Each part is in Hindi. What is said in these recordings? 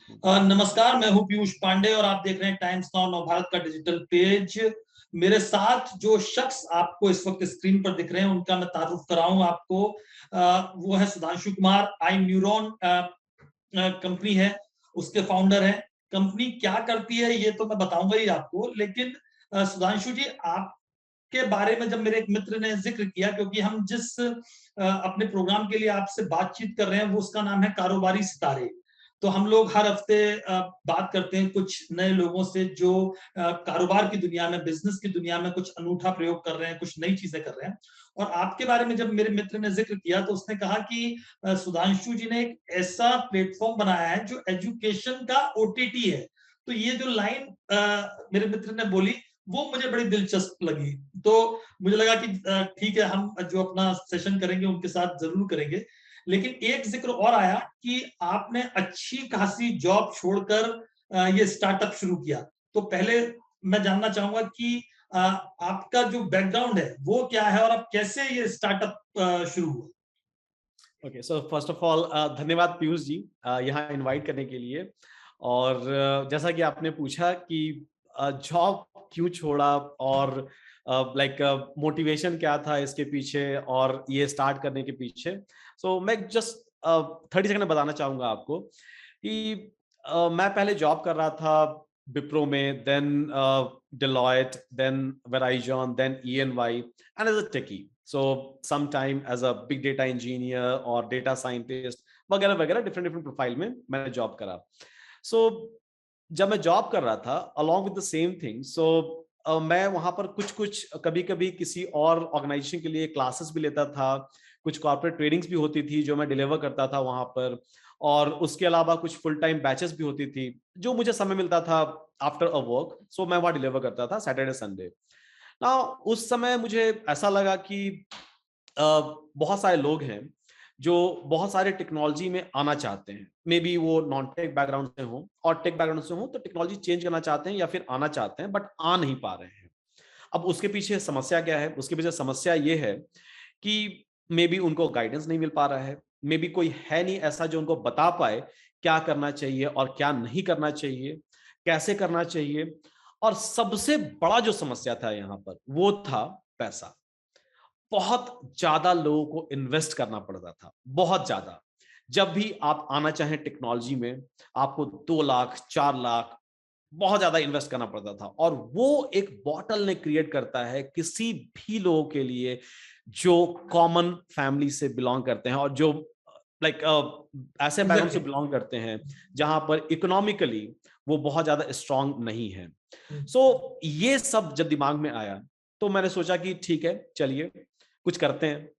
नमस्कार, मैं हूं पीयूष पांडे और आप देख रहे हैं टाइम्स नाउ नवभारत का डिजिटल पेज। मेरे साथ जो शख्स आपको इस वक्त स्क्रीन पर दिख रहे हैं उनका मैं तारुफ कराऊं आपको। वो है सुधांशु कुमार। आई न्यूरॉन कंपनी है, उसके फाउंडर हैं। कंपनी क्या करती है ये तो मैं बताऊंगा ही आपको, लेकिन सुधांशु जी, आपके बारे में जब मेरे एक मित्र ने जिक्र किया, क्योंकि हम जिस अपने प्रोग्राम के लिए आपसे बातचीत कर रहे हैं वो उसका नाम है कारोबारी सितारे। तो हम लोग हर हफ्ते बात करते हैं कुछ नए लोगों से जो कारोबार की दुनिया में, बिजनेस की दुनिया में कुछ अनूठा प्रयोग कर रहे हैं, कुछ नई चीजें कर रहे हैं। और आपके बारे में जब मेरे मित्र ने जिक्र किया तो उसने कहा कि सुधांशु जी ने एक ऐसा प्लेटफॉर्म बनाया है जो एजुकेशन का ओटीटी है। तो ये जो लाइन मेरे मित्र ने बोली वो मुझे बड़ी दिलचस्प लगी। तो मुझे लगा कि ठीक है, हम जो अपना सेशन करेंगे उनके साथ जरूर करेंगे। लेकिन एक जिक्र और आया कि आपने अच्छी खासी जॉब छोड़कर ये स्टार्टअप शुरू किया। तो पहले मैं जानना चाहूंगा कि आपका जो बैकग्राउंड है वो क्या है और आप कैसे ये स्टार्टअप शुरू हुआ। Okay, so first of all धन्यवाद पीयूष जी यहाँ इनवाइट करने के लिए। और जैसा कि आपने पूछा कि जॉब क्यों छोड़ा और लाइक मोटिवेशन क्या था इसके पीछे और ये स्टार्ट करने के पीछे। सो मैं जस्ट 30 सेकंड में बताना चाहूंगा आपको कि मैं पहले जॉब कर रहा था विप्रो में, then Deloitte, then Verizon, then EY and as a techie. So sometime as a big data engineer or data scientist वगैरह वगैरह डिफरेंट डिफरेंट प्रोफाइल में मैंने जॉब करा। सो जब मैं जॉब कर रहा था along with the same thing, मैं वहां पर कुछ कुछ कभी कभी किसी और ऑर्गेनाइजेशन के लिए क्लासेस भी लेता था, कुछ कॉर्पोरेट ट्रेनिंग्स भी होती थी जो मैं डिलीवर करता था वहां पर, और उसके अलावा कुछ फुल टाइम बैचेस भी होती थी जो मुझे समय मिलता था आफ्टर अ वर्क। सो मैं वहां डिलीवर करता था सैटरडे संडे ना। उस समय मुझे ऐसा लगा कि बहुत सारे लोग हैं जो बहुत सारे टेक्नोलॉजी में आना चाहते हैं, मे बी वो नॉन टेक बैकग्राउंड से हो और टेक बैकग्राउंड से हो, तो टेक्नोलॉजी चेंज करना चाहते हैं या फिर आना चाहते हैं बट आ नहीं पा रहे हैं। अब उसके पीछे समस्या क्या है? उसके पीछे समस्या ये है कि मे बी उनको गाइडेंस नहीं मिल पा रहा है, मे बी कोई है नहीं ऐसा जो उनको बता पाए क्या करना चाहिए और क्या नहीं करना चाहिए, कैसे करना चाहिए। और सबसे बड़ा जो समस्या था यहाँ पर वो था पैसा। बहुत ज्यादा लोगों को इन्वेस्ट करना पड़ता था, बहुत ज्यादा। जब भी आप आना चाहें टेक्नोलॉजी में, आपको 2 लाख 4 लाख बहुत ज्यादा इन्वेस्ट करना पड़ता था। और वो एक बॉटल ने क्रिएट करता है किसी भी लोगों के लिए जो कॉमन फैमिली से बिलोंग करते हैं और जो लाइक ऐसे बैकग्राउंड से एग्जैक्टली। बिलोंग करते हैं जहां पर इकोनॉमिकली वो बहुत ज्यादा स्ट्रांग नहीं है। ये सब जब दिमाग में आया तो मैंने सोचा कि ठीक है, चलिए कुछ करते हैं,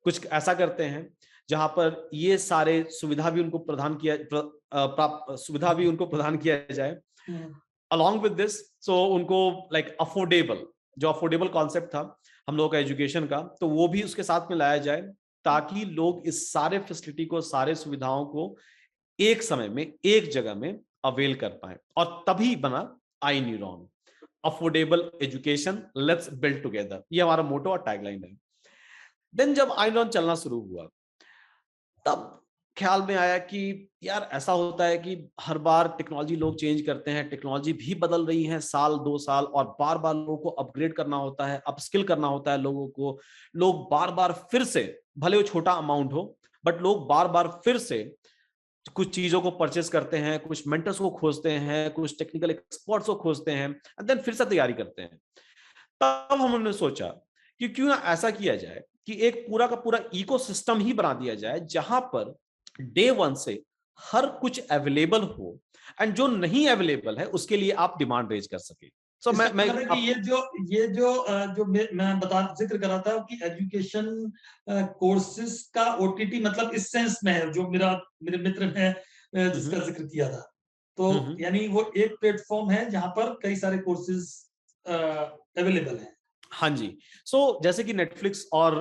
कुछ ऐसा करते हैं जहां पर ये सारे सुविधा भी उनको प्रदान किया सुविधा भी उनको प्रदान किया जाए। अलॉन्ग विद दिस, सो उनको लाइक अफोर्डेबल, जो अफोर्डेबल कॉन्सेप्ट था हम लोगों का एजुकेशन का, तो वो भी उसके साथ में लाया जाए ताकि लोग इस सारे फैसिलिटी को, सारे सुविधाओं को एक समय में एक जगह में अवेल कर पाए। और तभी बना iNeuron, affordable education, let's build together. ये हमारा मोटो और टैगलाइन है। देन जब आई न्यूरॉन चलना शुरू हुआ तब ख्याल में आया कि यार ऐसा होता है कि हर बार टेक्नोलॉजी लोग चेंज करते हैं, टेक्नोलॉजी भी बदल रही है साल 2 साल, और बार बार लोगों को अपग्रेड करना होता है, अपस्किल करना होता है लोगों को। लोग बार बार फिर से, भले वो छोटा अमाउंट हो, बट लोग बार बार फिर से कुछ चीजों को परचेस करते हैं, कुछ मेंटर्स को खोजते हैं, कुछ टेक्निकल एक्सपर्ट्स को खोजते हैं, एंड देन फिर से तैयारी करते हैं। तब हमने सोचा कि क्यों ना ऐसा किया जाए कि एक पूरा का पूरा इकोसिस्टम ही बना दिया जाए जहां पर डे वन से हर कुछ अवेलेबल हो, एंड जो नहीं अवेलेबल है उसके लिए आप डिमांड रेज कर सके। सो इसका मैं मतलब है कि अब ये जो मैं बता जिक्र कर रहा था कि एजुकेशन कोर्सेज का ओटीटी, मतलब इस सेंस में है जो मेरे मित्र ने जिसका जिक्र किया था। तो हम्म यानी वो एक प्लेटफॉर्म है जहां पर कई सारे कोर्सेज अवेलेबल हैं। हाँ जी। जैसे कि नेटफ्लिक्स और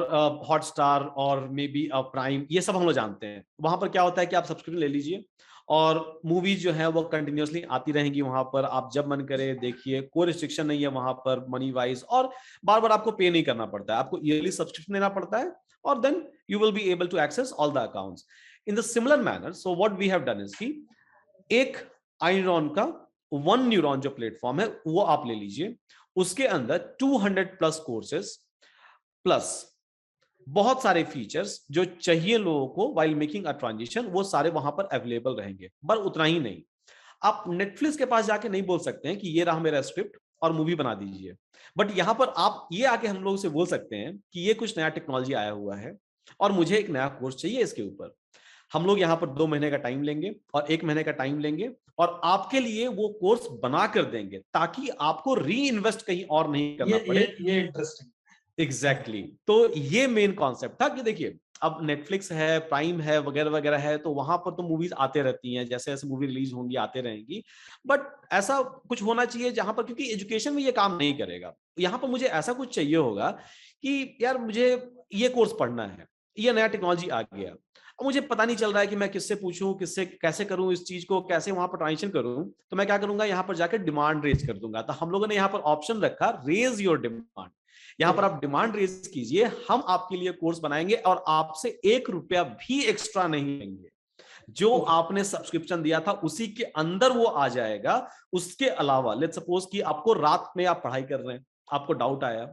हॉटस्टार और मे बी प्राइम, ये सब हम लोग जानते हैं। वहां पर क्या होता है कि आप सब्सक्रिप्शन ले लीजिए और मूवीज जो है वो कंटिन्यूअसली आती रहेंगी वहां पर, आप जब मन करे देखिए, कोई रिस्ट्रिक्शन नहीं है वहां पर मनी वाइज, और बार बार आपको पे नहीं करना पड़ता है, आपको ईयरली सब्सक्रिप्शन लेना पड़ता है और then you will be able to access all the accounts in the similar manner. So what we have done is कि एक आईनॉन का वन न्यूरॉन जो प्लेटफॉर्म है वो आप ले लीजिए, उसके अंदर 200 प्लस कोर्सेस प्लस बहुत सारे फीचर्स जो चाहिए लोगों को वाइल मेकिंग अ ट्रांजिशन, वो सारे वहां पर अवेलेबल रहेंगे। पर उतना ही नहीं, आप नेटफ्लिक्स के पास जाके नहीं बोल सकते हैं कि ये रहा मेरा स्क्रिप्ट और मूवी बना दीजिए, बट यहां पर आप ये आके हम लोगों से बोल सकते हैं कि ये कुछ नया टेक्नोलॉजी आया हुआ है और मुझे एक नया कोर्स चाहिए इसके ऊपर। हम लोग यहाँ पर 2 महीने का टाइम लेंगे और 1 महीने का टाइम लेंगे और आपके लिए वो कोर्स बना कर देंगे, ताकि आपको री इन्वेस्ट कहीं और नहीं करना पड़े। ये इंटरेस्टिंग। एग्जैक्टली तो ये मेन कॉन्सेप्ट था कि देखिए, अब नेटफ्लिक्स है, प्राइम है, वगैरह वगैरह है, तो वहां पर तो मूवीज आते रहती हैं, जैसे जैसे मूवी रिलीज होंगी आते रहेंगी। बट ऐसा कुछ होना चाहिए जहां पर, क्योंकि एजुकेशन में ये काम नहीं करेगा, यहाँ पर मुझे ऐसा कुछ चाहिए होगा कि यार मुझे ये कोर्स पढ़ना है, ये नया टेक्नोलॉजी आ गया, अब मुझे पता नहीं चल रहा है कि मैं किससे पूछूं, किससे कैसे करूं, इस चीज को कैसे वहां पर ट्रांजिशन करूं। तो मैं क्या करूंगा, यहाँ पर जाकर डिमांड रेज कर दूंगा। तो हम लोगों ने यहाँ पर ऑप्शन रखा, रेज योर डिमांड। यहाँ पर आप डिमांड रेज कीजिए, हम आपके लिए कोर्स बनाएंगे और आपसे 1 रुपया भी एक्स्ट्रा नहीं लेंगे। जो आपने सब्सक्रिप्शन दिया था उसी के अंदर वो आ जाएगा। उसके अलावा लेट्स सपोज कि आपको रात में आप पढ़ाई कर रहे हैं, आपको डाउट आया,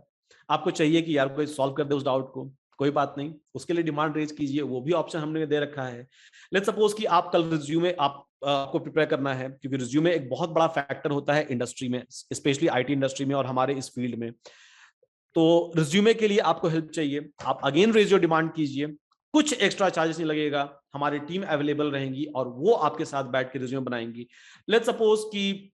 आपको चाहिए कि यार कोई सॉल्व कर दे उस डाउट को, कोई बात नहीं, उसके लिए डिमांड रेज कीजिए, वो भी ऑप्शन हमने दे रखा है। लेट्स सपोज कि आप कल रिज्यूमे आपको प्रिपेयर करना है, क्योंकि रिज्यूमे एक बहुत बड़ा फैक्टर होता है इंडस्ट्री में, स्पेशली आईटी इंडस्ट्री में और हमारे इस फील्ड में। तो रिज्यूमे के लिए आपको हेल्प चाहिए, आप अगेन रेज योर डिमांड कीजिए, कुछ एक्स्ट्रा चार्जेस नहीं लगेगा, हमारी टीम अवेलेबल रहेंगी और वो आपके साथ बैठ के रिज्यूमे बनाएंगी। लेट्स सपोज कि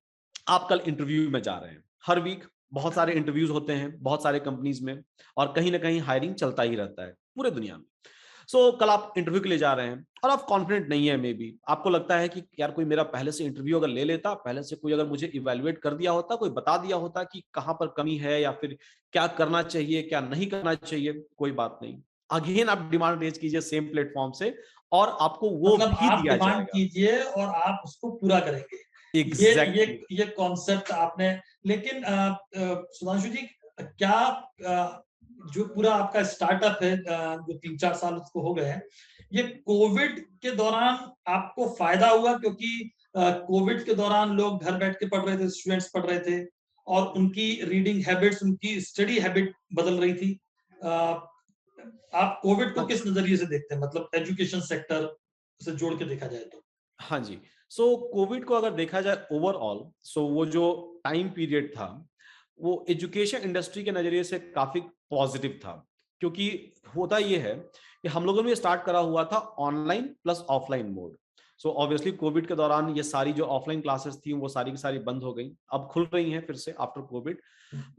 आप कल इंटरव्यू में जा रहे हैं, हर वीक बहुत सारे इंटरव्यूज होते हैं बहुत सारे कंपनीज में, और कहीं ना कहीं हायरिंग चलता ही रहता है पूरे दुनिया में। कल आप इंटरव्यू के लिए जा रहे हैं और आप कॉन्फिडेंट नहीं है, मे बी आपको लगता है कि यार कोई मेरा पहले से इंटरव्यू अगर ले लेता, पहले से कोई अगर मुझे इवेल्युएट कर दिया होता, कोई बता दिया होता कि कहां पर कमी है या फिर क्या करना चाहिए क्या नहीं करना चाहिए, कोई बात नहीं, अगेन आप डिमांड रेज कीजिए सेम प्लेटफॉर्म से और आपको वो मतलब भी आप दिया डिमांड जाएगा। कीजिए और आप उसको पूरा करेंगे। ये एग्जैक्टली ये कॉन्सेप्ट आपने, लेकिन सुधांशु जी, क्या जो पूरा आपका स्टार्टअप है, जो 3-4 साल उसको हो गए हैं, ये कोविड के दौरान आपको फायदा हुआ? क्योंकि कोविड के दौरान लोग घर बैठ के पढ़ रहे थे, स्टूडेंट्स पढ़ रहे थे और उनकी रीडिंग हैबिट्स, उनकी स्टडी हैबिट बदल रही थी। आप कोविड को किस नजरिए से देखते हैं, मतलब एजुकेशन सेक्टर से जोड़ के देखा जाए तो? हाँ जी। कोविड को अगर देखा जाए ओवरऑल, वो जो टाइम पीरियड था वो एजुकेशन इंडस्ट्री के नजरिए से काफी पॉजिटिव था, क्योंकि होता ये है कि हम लोगों ने स्टार्ट करा हुआ था online plus offline mode. Obviously Covid के दौरान ये सारी जो ऑफलाइन क्लासेस थी वो सारी की सारी बंद हो गई, अब खुल रही हैं फिर से after Covid.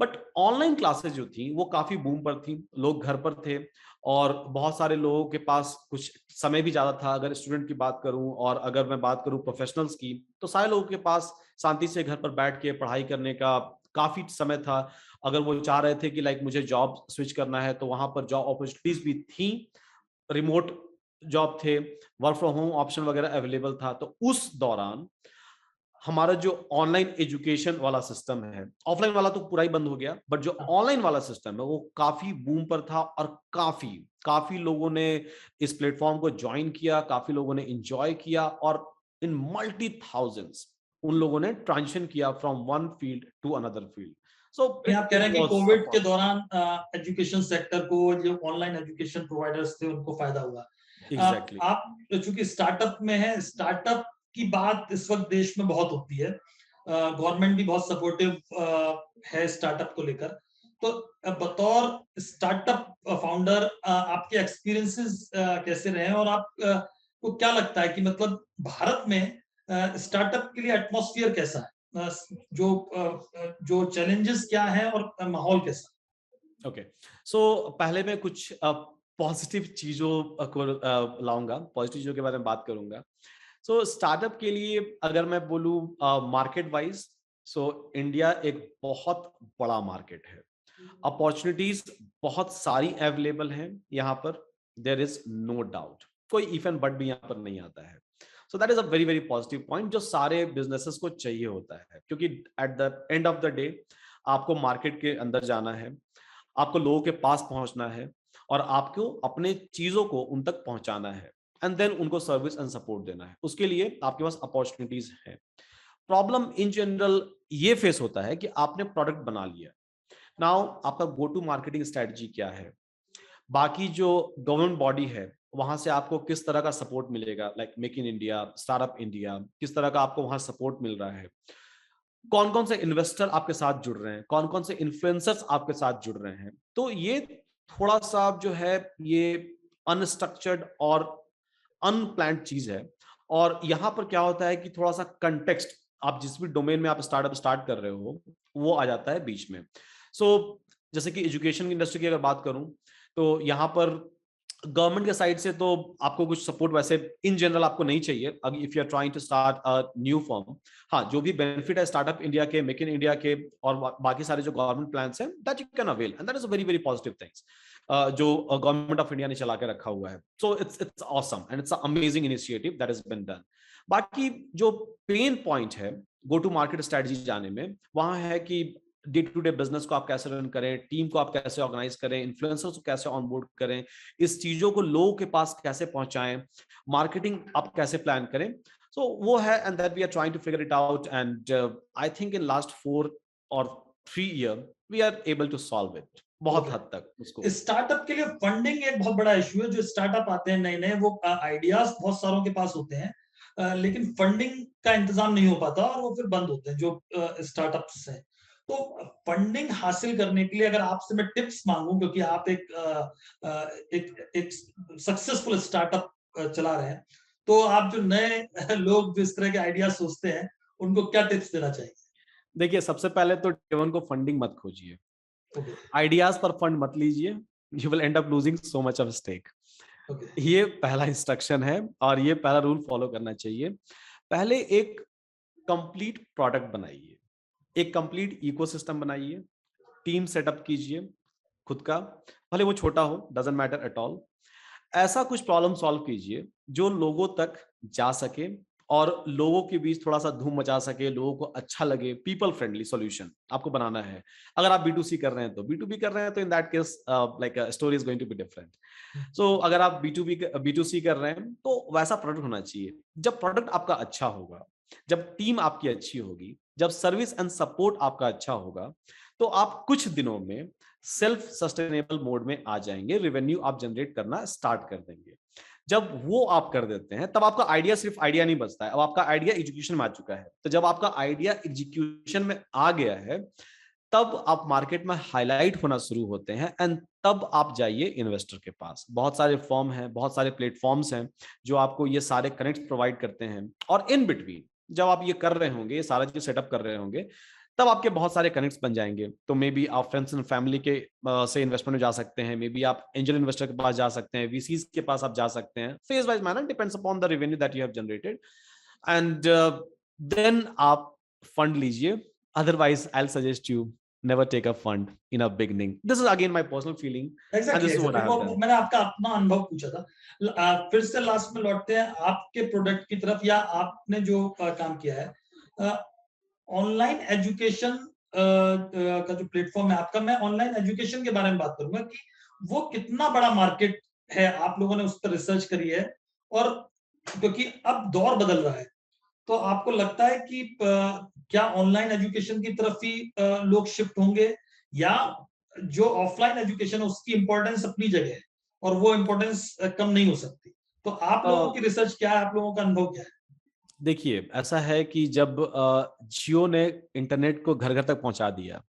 But online classes जो थी वो काफी बूम पर थी, लोग घर पर थे और बहुत सारे लोगों के पास कुछ समय भी ज्यादा था। अगर स्टूडेंट की बात करूं और अगर मैं बात करूं प्रोफेशनल्स की, तो सारे लोगों के पास शांति से घर पर बैठ के पढ़ाई करने का काफी समय था। अगर वो चाह रहे थे कि लाइक मुझे जॉब स्विच करना है तो वहां पर जॉब अपॉर्चुनिटीज भी थी, रिमोट जॉब थे, वर्क फ्रॉम होम ऑप्शन वगैरह अवेलेबल था। तो उस दौरान हमारा जो ऑनलाइन एजुकेशन वाला सिस्टम है, ऑफलाइन वाला तो पूरा ही बंद हो गया, बट जो ऑनलाइन वाला सिस्टम है वो काफी बूम पर था और काफी काफी लोगों ने इस प्लेटफॉर्म को ज्वाइन किया, काफी लोगों ने एंजॉय किया और इन मल्टी थाउजेंड्स उन लोगों ने ट्रांजिशन किया from one field to another field. आप कह रहे हैं कि कोविड के दौरान एजुकेशन सेक्टर को, जो ऑनलाइन एजुकेशन प्रोवाइडर्स थे, उनको फायदा हुआ। एग्जैक्टली आप चूंकि स्टार्टअप में है, स्टार्टअप की बात इस वक्त देश में बहुत होती है, गवर्नमेंट भी बहुत सपोर्टिव है स्टार्टअप को लेकर। तो बतौर स्टार्टअप फाउंडर आपके एक्सपीरियंसेस कैसे रहे हैं, और आप को क्या लगता है कि मतलब भारत में स्टार्टअप के लिए एटमॉस्फेयर कैसा है, जो चैलेंजेस क्या हैं और माहौल कैसा? ओके। पहले मैं कुछ पॉजिटिव चीजों को लाऊंगा, पॉजिटिव चीजों के बारे में बात करूंगा। स्टार्टअप के लिए अगर मैं बोलूं मार्केट वाइज, इंडिया एक बहुत बड़ा मार्केट है, अपॉर्चुनिटीज बहुत सारी अवेलेबल हैं यहाँ पर, देयर इज नो डाउट, कोई इफ एंड बट भी यहाँ पर नहीं आता है। That is a very very positive point जो सारे बिजनेसेस को चाहिए होता है, क्योंकि at the end of the day आपको मार्केट के अंदर जाना है, आपको लोगों के पास पहुंचना है और आपको अपने चीजों को उन तक पहुंचाना है। एंड देन उनको सर्विस एंड सपोर्ट देना है। उसके लिए आपके पास अपॉर्चुनिटीज है। प्रॉब्लम इन जनरल ये फेस होता है कि आपने प्रोडक्ट बना लिया, नाउ आपका गो टू मार्केटिंग स्ट्रेटजी क्या है, बाकी जो गवर्नमेंट बॉडी है वहां से आपको किस तरह का सपोर्ट मिलेगा, like make in India, startup India, किस तरह का आपको वहां सपोर्ट मिल रहा है, कौन कौन से इन्वेस्टर आपके साथ जुड़ रहे हैं, कौन कौन से इन्फ्लुएंसर्स आपके साथ जुड़ रहे हैं। तो ये थोड़ा सा जो है ये अनस्ट्रक्चर्ड और अनप्लान्ड चीज है। और यहां पर क्या होता है कि थोड़ा सा कंटेक्स्ट, आप जिस भी डोमेन में आप स्टार्टअप स्टार्ट कर रहे हो वो आ जाता है बीच में। सो जैसे कि एजुकेशन इंडस्ट्री की अगर बात करूं तो यहाँ पर गवर्नमेंट के साइड से तो आपको कुछ सपोर्ट वैसे इन जनरल आपको नहीं चाहिए अगर if you are trying to start a new firm. हाँ, जो भी बेनिफिट है स्टार्टअप इंडिया के, मेक इन इंडिया के और बाकी सारे जो गवर्नमेंट प्लान्स हैं, that you can avail and that is a very very positive things जो गवर्नमेंट ऑफ इंडिया ने चला के रखा हुआ है। So it's awesome and it's amazing initiative that is been done. बाकी जो पेन पॉइंट है गो टू मार्केट स्ट्रेटजी जाने में, वहां है कि डे टू डे बिजनेस को आप कैसे रन करें, टीम को आप कैसे ऑर्गेनाइज करें, इन्फ्लुएंसर्स को कैसे ऑनबोर्ड करें, इस चीजों को लोगों के पास कैसे पहुंचाएं, मार्केटिंग आप कैसे प्लान करें। सो वो है and that we are trying to figure it out and I think in last 4 और 3 year we are able to solve it बहुत हद तक उसको। स्टार्टअप के लिए फंडिंग एक बहुत बड़ा इशू है। जो स्टार्टअप आते हैं नए नए, वो आइडियाज बहुत सारों के पास होते हैं, लेकिन फंडिंग का इंतजाम नहीं हो पाता और वो फिर बंद होते हैं जो स्टार्टअप्स हैं। तो फंडिंग हासिल करने के लिए अगर आपसे मैं टिप्स मांगूं, क्योंकि आप एक सक्सेसफुल स्टार्टअप चला रहे हैं, तो आप जो नए लोग जो इस तरह के आइडिया सोचते हैं उनको क्या टिप्स देना चाहिए? देखिए, सबसे पहले तो डेवन को फंडिंग मत खोजिए, ओके। आइडियाज पर फंड मत लीजिए, you will end up losing so much of stake. Okay. ये पहला इंस्ट्रक्शन है और ये पहला रूल फॉलो करना चाहिए। पहले एक कंप्लीट प्रोडक्ट बनाइए, एक कंप्लीट इकोसिस्टम बनाइए, टीम सेटअप कीजिए खुद का, भले वो छोटा हो, डजंट मैटर एट ऑल। ऐसा कुछ प्रॉब्लम सॉल्व कीजिए जो लोगों तक जा सके और लोगों के बीच थोड़ा सा धूम मचा सके, लोगों को अच्छा लगे, पीपल फ्रेंडली सॉल्यूशन आपको बनाना है। अगर आप B2C कर रहे हैं तो B2B कर रहे हैं तो in that case like story is going to be different. So अगर आप B2C कर रहे हैं तो वैसा प्रोडक्ट होना चाहिए। जब प्रोडक्ट आपका अच्छा होगा, जब टीम आपकी अच्छी होगी, जब सर्विस एंड सपोर्ट आपका अच्छा होगा, तो आप कुछ दिनों में सेल्फ सस्टेनेबल मोड में आ जाएंगे, रेवेन्यू आप जनरेट करना स्टार्ट कर देंगे। जब वो आप कर देते हैं तब आपका आइडिया सिर्फ आइडिया नहीं बचता है, अब आपका आइडिया एग्जीक्यूशन में आ चुका है। तो जब आपका आइडिया एग्जीक्यूशन में आ गया है तब आप मार्केट में हाईलाइट होना शुरू होते हैं एंड तब आप जाइए इन्वेस्टर के पास। बहुत सारे फॉर्म हैं, बहुत सारे प्लेटफॉर्म्स हैं जो आपको ये सारे कनेक्ट प्रोवाइड करते हैं। और इन बिटवीन जब आप ये कर रहे होंगे, ये सारा चीज सेटअप कर रहे होंगे, तब आपके बहुत सारे कनेक्ट्स बन जाएंगे। तो मे बी आप फ्रेंड्स एंड फैमिली के से इन्वेस्टमेंट में जा सकते हैं, मे बी आप एंजल इन्वेस्टर के पास जा सकते हैं, VCs के पास आप जा सकते हैं। Phase wise manner depends upon the revenue that you have generated and then आप फंड लीजिए। Otherwise, I'll suggest you never take a fund in a beginning. This is again my personal feeling. And this is what I have done. मैंने आपका अपना अनुभव पूछा था। फिर से लास्ट में लौटते हैं आपके प्रोडक्ट की तरफ, या आपने जो काम किया है ऑनलाइन एजुकेशन का जो प्लेटफॉर्म है आपका। मैं ऑनलाइन एजुकेशन के बारे में बात करूंगा कि वो कितना बड़ा मार्केट है, आप लोगों ने उस पर रिसर्च करी है, और क्योंकि अब दौर बदल रहा है, तो आपको लगता है कि क्या ऑनलाइन एजुकेशन की तरफ ही लोग शिफ्ट होंगे, या जो ऑफलाइन एजुकेशन है उसकी इंपॉर्टेंस अपनी जगह है और वो इंपॉर्टेंस कम नहीं हो सकती? तो आप लोगों की रिसर्च क्या है, आप लोगों का अनुभव क्या है? देखिए, ऐसा है कि जब जियो ने इंटरनेट को घर घर तक पहुंचा दिया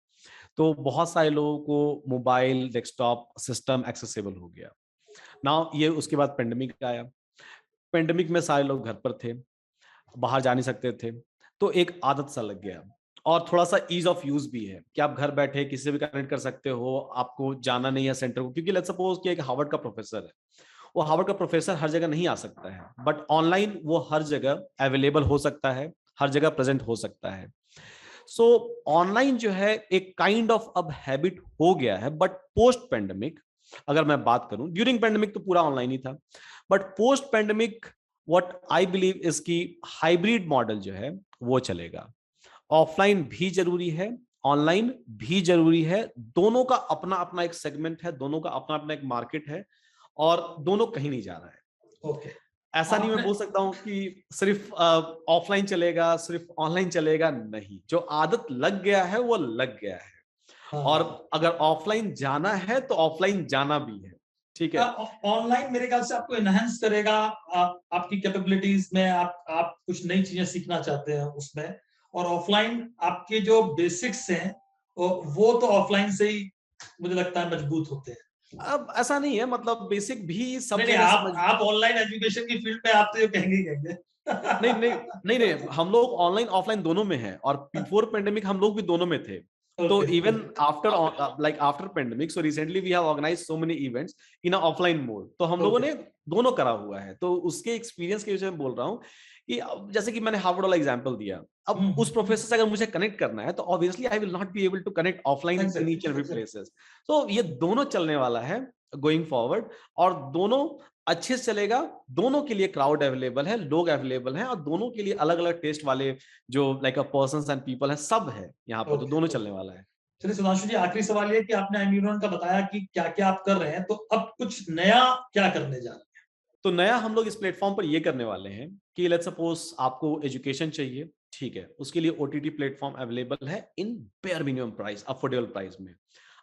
तो बहुत सारे लोगों को मोबाइल, डेस्कटॉप सिस्टम एक्सेसिबल हो गया। नाउ ये उसके बाद पेंडेमिक आया। पेंडेमिक में सारे लोग घर पर थे, बाहर जा नहीं सकते थे, तो एक आदत सा लग गया। और थोड़ा सा ईज ऑफ यूज भी है कि आप घर बैठे किसी से भी कनेक्ट कर सकते हो, आपको जाना नहीं है सेंटर को। क्योंकि लेट्स सपोज कि एक हार्वर्ड का प्रोफेसर है, वो हार्वर्ड का प्रोफेसर हर जगह नहीं आ सकता है, बट ऑनलाइन वो हर जगह अवेलेबल हो सकता है, हर जगह प्रेजेंट हो सकता है। सो ऑनलाइन जो है एक काइंड ऑफ अब हैबिट हो गया है। बट पोस्ट पेंडेमिक अगर मैं बात करूं, ड्यूरिंग पेंडेमिक तो पूरा ऑनलाइन ही था, but post pandemic what I believe is की हाइब्रिड मॉडल जो है वो चलेगा। ऑफलाइन भी जरूरी है, ऑनलाइन भी जरूरी है। दोनों का अपना अपना एक सेगमेंट है, दोनों का अपना अपना एक मार्केट है और दोनों कहीं नहीं जा रहा है। ओके। ऐसा नहीं मैं बोल सकता हूँ कि सिर्फ ऑफलाइन चलेगा, सिर्फ ऑनलाइन चलेगा, नहीं। जो आदत लग गया है वो लग गया है, और अगर ऑफलाइन जाना है तो ऑफलाइन जाना भी है, ठीक है। ऑनलाइन मेरे ख्याल से आपको एनहांस करेगा, आपकी कैपेबिलिटीज में, आप कुछ नई चीजें सीखना चाहते हैं उसमें, और ऑफलाइन आपके जो बेसिक्स हैं वो तो ऑफलाइन से ही मुझे लगता है मजबूत होते हैं। अब ऐसा नहीं है, मतलब बेसिक भी सब नहीं, जगह आप ऑनलाइन एजुकेशन की फील्ड में आप तो ये कहेंगे ही कहेंगे। नहीं नहीं नहीं नहीं, हम लोग ऑनलाइन ऑफलाइन दोनों में हैं, और बिफोर पेंडेमिक हम लोग भी दोनों में थे। तो even after pandemic, so recently we have organized so many events in offline mode, तो हम लोगों ने दोनों करा हुआ है। तो उसके एक्सपीरियंस के विषय में बोल रहा हूँ कि जैसे कि मैंने हार्वर्ड वाला एग्जांपल दिया, अब उस प्रोफेसर से अगर मुझे कनेक्ट करना है तो obviously I will not be able to connect offline in each and every places. तो ये दोनों चलने वाला है गोइंग फॉरवर्ड, और दोनों अच्छे से चलेगा। दोनों के लिए क्राउड अवेलेबल है, लोग अवेलेबल हैं, और दोनों के लिए अलग अलग टेस्ट वाले जो like a persons and people है, सब है यहाँ पर। तो दोनों चलने वाला है। चलिए सुधांशु जी, आखिरी सवाल ये कि आपने आईन्यूरॉन का बताया कि क्या क्या आप कर रहे हैं, तो अब कुछ नया क्या करने जा रहे हैं? तो नया हम लोग इस प्लेटफॉर्म पर ये करने वाले हैं कि लेट्स सपोज आपको एजुकेशन चाहिए, ठीक है, उसके लिए ओटीटी प्लेटफॉर्म अवेलेबल है in bare minimum price, affordable price में।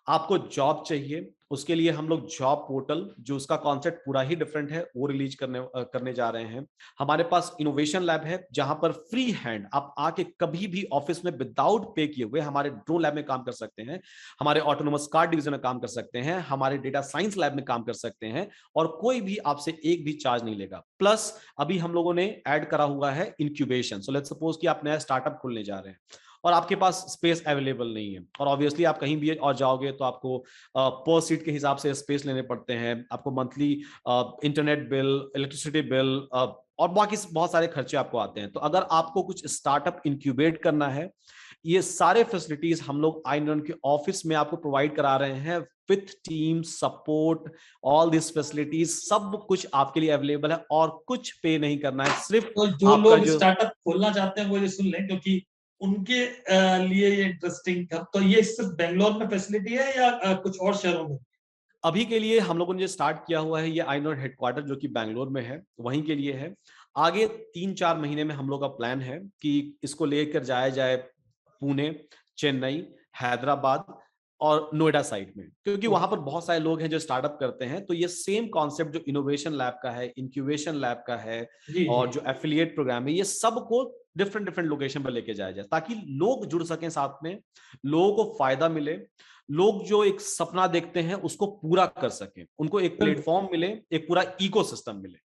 आपको जॉब चाहिए, उसके लिए हम लोग जॉब पोर्टल, जो उसका कॉन्सेप्ट पूरा ही डिफरेंट है, वो रिलीज करने जा रहे हैं। हमारे पास इनोवेशन लैब है, जहां पर फ्री हैंड आप आके कभी भी ऑफिस में विदाउट पे किए हुए हमारे ड्रोन लैब में काम कर सकते हैं, हमारे ऑटोनोमस कार डिवीजन में काम कर सकते हैं, हमारे डेटा साइंस लैब में काम कर सकते हैं, और कोई भी आपसे एक भी चार्ज नहीं लेगा। प्लस अभी हम लोगों ने ऐड करा हुआ है इंक्यूबेशन। सो लेट्स सपोज कि आप नया स्टार्टअप खोलने जा रहे हैं और आपके पास स्पेस अवेलेबल नहीं है, और ऑब्वियसली आप कहीं भी और जाओगे तो आपको पर सीट के हिसाब से स्पेस लेने पड़ते हैं, आपको monthly internet bill, electricity bill और बाकी बहुत सारे खर्चे आपको आते हैं। तो अगर आपको कुछ स्टार्टअप इंक्यूबेट करना है, ये सारे फैसिलिटीज हम लोग आईन्यूरॉन के ऑफिस में आपको प्रोवाइड करा रहे हैं with team support. All this facilities सब कुछ आपके लिए अवेलेबल है, और कुछ पे नहीं करना है, सिर्फ तो जो लोग स्टार्टअप खोलना चाहते हैं वो ये सुन लें, क्योंकि उनके लिए ये इंटरेस्टिंग था। तो ये सिर्फ बेंगलोर में फैसिलिटी है या कुछ और शहरों में? अभी के लिए हम लोगों ने जो स्टार्ट किया हुआ है, ये आईन्यूरॉन हेडक्वार्टर जो कि बैंगलोर में है, वहीं के लिए है। आगे 3-4 महीने में हम लोग का प्लान है कि इसको लेकर जाया जाए पुणे, चेन्नई, हैदराबाद और नोएडा साइड में, क्योंकि वहां पर बहुत सारे लोग हैं जो स्टार्टअप करते हैं। तो ये सेम कॉन्सेप्ट जो इनोवेशन लैब का है, इंक्यूबेशन लैब का है, और जो एफिलिएट प्रोग्राम है, ये सबको डिफरेंट डिफरेंट लोकेशन पर लेके जाया जाए, ताकि लोग जुड़ सकें साथ में, लोगों को फायदा मिले, लोग जो एक सपना देखते हैं उसको पूरा कर सकें, उनको एक प्लेटफॉर्म मिले, एक पूरा इकोसिस्टम मिले।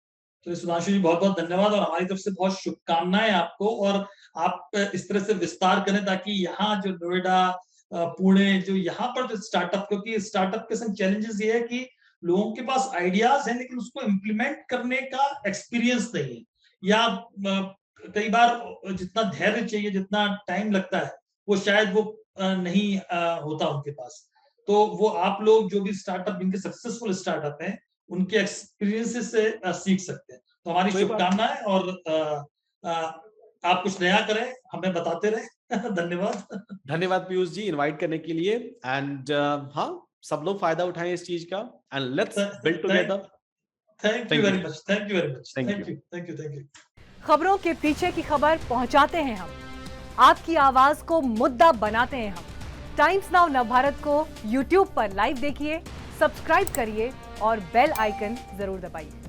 तो सुधांशु जी बहुत बहुत धन्यवाद, और हमारी तरफ से बहुत शुभकामनाएं आपको, और आप इस तरह से विस्तार करें ताकि यहाँ जो नोएडा, पुणे, जो यहाँ पर जो स्टार्टअप, क्योंकि स्टार्टअप के संग चैलेंजेस ये है कि लोगों के पास आइडियाज हैं लेकिन उसको इम्प्लीमेंट करने का एक्सपीरियंस नहीं है, या कई बार जितना धैर्य चाहिए, जितना टाइम लगता है, वो शायद वो नहीं होता उनके पास। तो वो आप लोग जो भी स्टार्टअप, जिनके सक्सेसफुल स्टार्टअप हैं, उनके एक्सपीरियंसेस से सीख सकते हैं। तो हमारी शुभकामनाएं, और आप कुछ नया करें, हमें बताते रहे। धन्यवाद। धन्यवाद पीयूष जी इनवाइट करने के लिए, एंड हाँ, सब लोग फायदा उठाएं इस चीज का, and let's build together. Thank you very much, thank you very much, thank you, thank you, thank you. खबरों के पीछे की खबर पहुंचाते हैं हम, आपकी आवाज को मुद्दा बनाते हैं हम। टाइम्स नाउ नवभारत को YouTube पर लाइव देखिए, सब्सक्राइब करिए और बेल आइकन जरूर दबाइए।